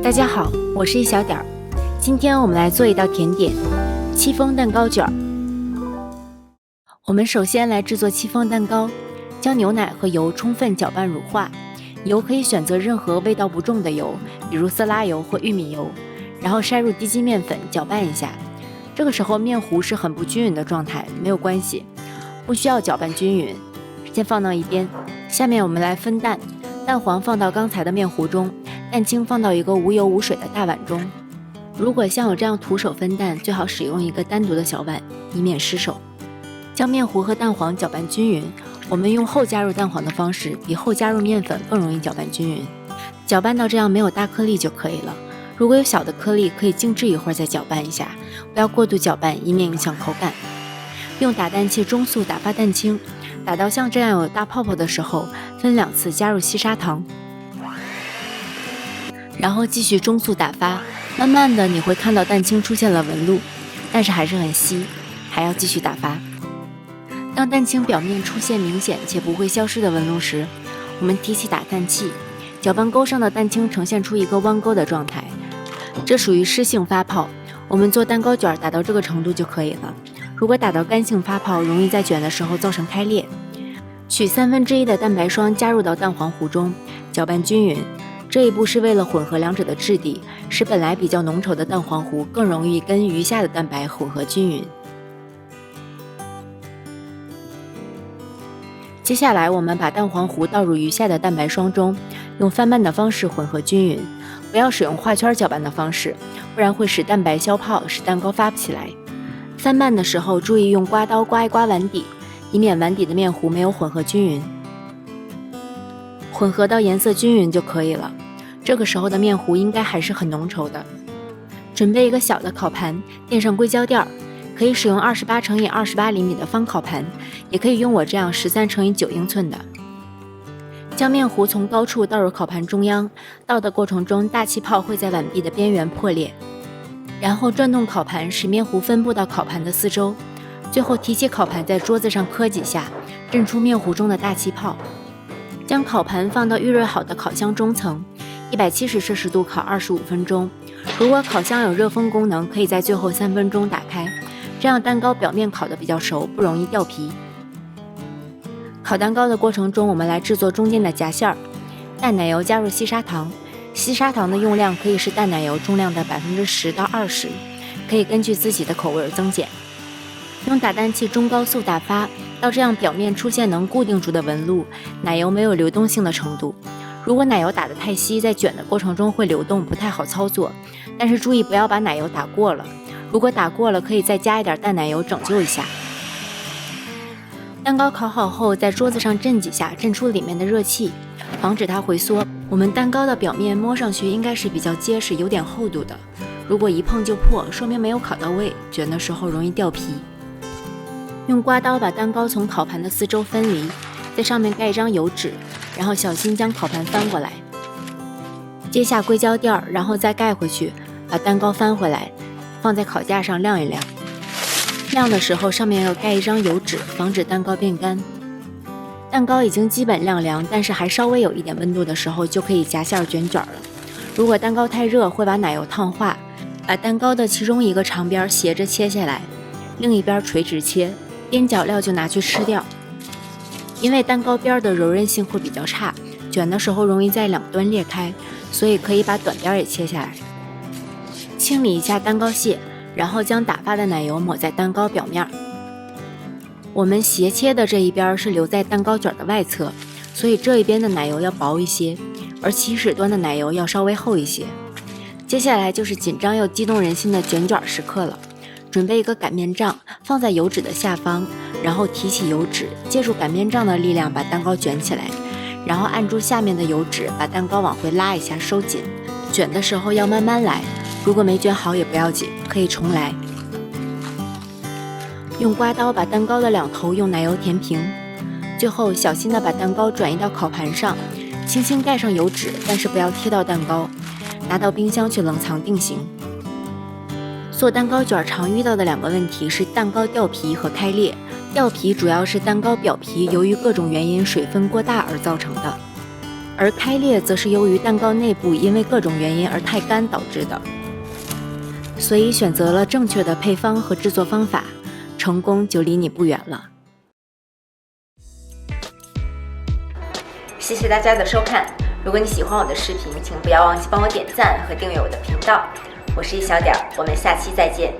大家好，我是一小点儿。今天我们来做一道甜点——戚风蛋糕卷。我们首先来制作戚风蛋糕，将牛奶和油充分搅拌乳化。油可以选择任何味道不重的油，比如色拉油或玉米油，然后筛入低筋面粉，搅拌一下。这个时候面糊是很不均匀的状态，没有关系，不需要搅拌均匀，先放到一边。下面我们来分蛋，蛋黄放到刚才的面糊中，蛋清放到一个无油无水的大碗中。如果像我这样徒手分蛋，最好使用一个单独的小碗，以免失手。将面糊和蛋黄搅拌均匀，我们用后加入蛋黄的方式，比后加入面粉更容易搅拌均匀。搅拌到这样没有大颗粒就可以了。如果有小的颗粒，可以静置一会儿再搅拌一下，不要过度搅拌，以免影响口感。用打蛋器中速打发蛋清，打到像这样有大泡泡的时候，分2次加入细砂糖，然后继续中速打发。慢慢的你会看到蛋清出现了纹路，但是还是很稀，还要继续打发。当蛋清表面出现明显且不会消失的纹路时，我们提起打蛋器，搅拌钩上的蛋清呈现出一个弯钩的状态，这属于湿性发泡。我们做蛋糕卷打到这个程度就可以了。如果打到干性发泡，容易在卷的时候造成开裂。取1/3的蛋白霜加入到蛋黄糊中，搅拌均匀。这一步是为了混合两者的质地，使本来比较浓稠的蛋黄糊更容易跟余下的蛋白混合均匀。接下来我们把蛋黄糊倒入余下的蛋白霜中，用翻拌的方式混合均匀，不要使用画圈搅拌的方式，不然会使蛋白消泡，使蛋糕发不起来。翻拌的时候注意用刮刀刮一刮碗底，以免碗底的面糊没有混合均匀。混合到颜色均匀就可以了。这个时候的面糊应该还是很浓稠的。准备一个小的烤盘，垫上硅胶垫儿，可以使用28×28厘米的方烤盘，也可以用我这样13×9英寸的。将面糊从高处倒入烤盘中央，倒的过程中大气泡会在碗壁的边缘破裂，然后转动烤盘，使面糊分布到烤盘的四周。最后提起烤盘，在桌子上磕几下，震出面糊中的大气泡。将烤盘放到预热好的烤箱中层，170摄氏度烤25分钟。如果烤箱有热封功能，可以在最后3分钟打开，这样蛋糕表面烤得比较熟，不容易掉皮。烤蛋糕的过程中，我们来制作中间的夹馅儿。淡奶油加入细砂糖，细砂糖的用量可以是淡奶油重量的10%到20%，可以根据自己的口味增减。用打蛋器中高速打发，到这样表面出现能固定住的纹路，奶油没有流动性的程度。如果奶油打得太稀，在卷的过程中会流动，不太好操作。但是注意不要把奶油打过了，如果打过了，可以再加一点淡奶油拯救一下。蛋糕烤好后，在桌子上震几下，震出里面的热气，防止它回缩。我们蛋糕的表面摸上去应该是比较结实，有点厚度的。如果一碰就破，说明没有烤到位，卷的时候容易掉皮。用刮刀把蛋糕从烤盘的四周分离，在上面盖一张油纸，然后小心将烤盘翻过来，接下硅胶垫，然后再盖回去，把蛋糕翻回来，放在烤架上晾一晾。晾的时候上面要盖一张油纸，防止蛋糕变干。蛋糕已经基本晾凉，但是还稍微有一点温度的时候，就可以夹馅卷卷了。如果蛋糕太热，会把奶油烫化。把蛋糕的其中一个长边斜着切下来，另一边垂直切，边角料就拿去吃掉。因为蛋糕边的柔韧性会比较差，卷的时候容易在两端裂开，所以可以把短边也切下来。清理一下蛋糕屑，然后将打发的奶油抹在蛋糕表面。我们斜切的这一边是留在蛋糕卷的外侧，所以这一边的奶油要薄一些，而起始端的奶油要稍微厚一些。接下来就是紧张又激动人心的卷卷时刻了。准备一个擀面杖，放在油纸的下方，然后提起油纸，借助擀面杖的力量把蛋糕卷起来，然后按住下面的油纸，把蛋糕往回拉一下，收紧。卷的时候要慢慢来，如果没卷好也不要紧，可以重来。用刮刀把蛋糕的两头用奶油填平，最后小心地把蛋糕转移到烤盘上，轻轻盖上油纸，但是不要贴到蛋糕，拿到冰箱去冷藏定型。做蛋糕卷常遇到的2个问题是蛋糕掉皮和开裂。掉皮主要是蛋糕表皮由于各种原因水分过大而造成的。而开裂则是由于蛋糕内部因为各种原因而太干导致的。所以选择了正确的配方和制作方法，成功就离你不远了。谢谢大家的收看，如果你喜欢我的视频，请不要忘记帮我点赞和订阅我的频道。我是一小点，我们下期再见。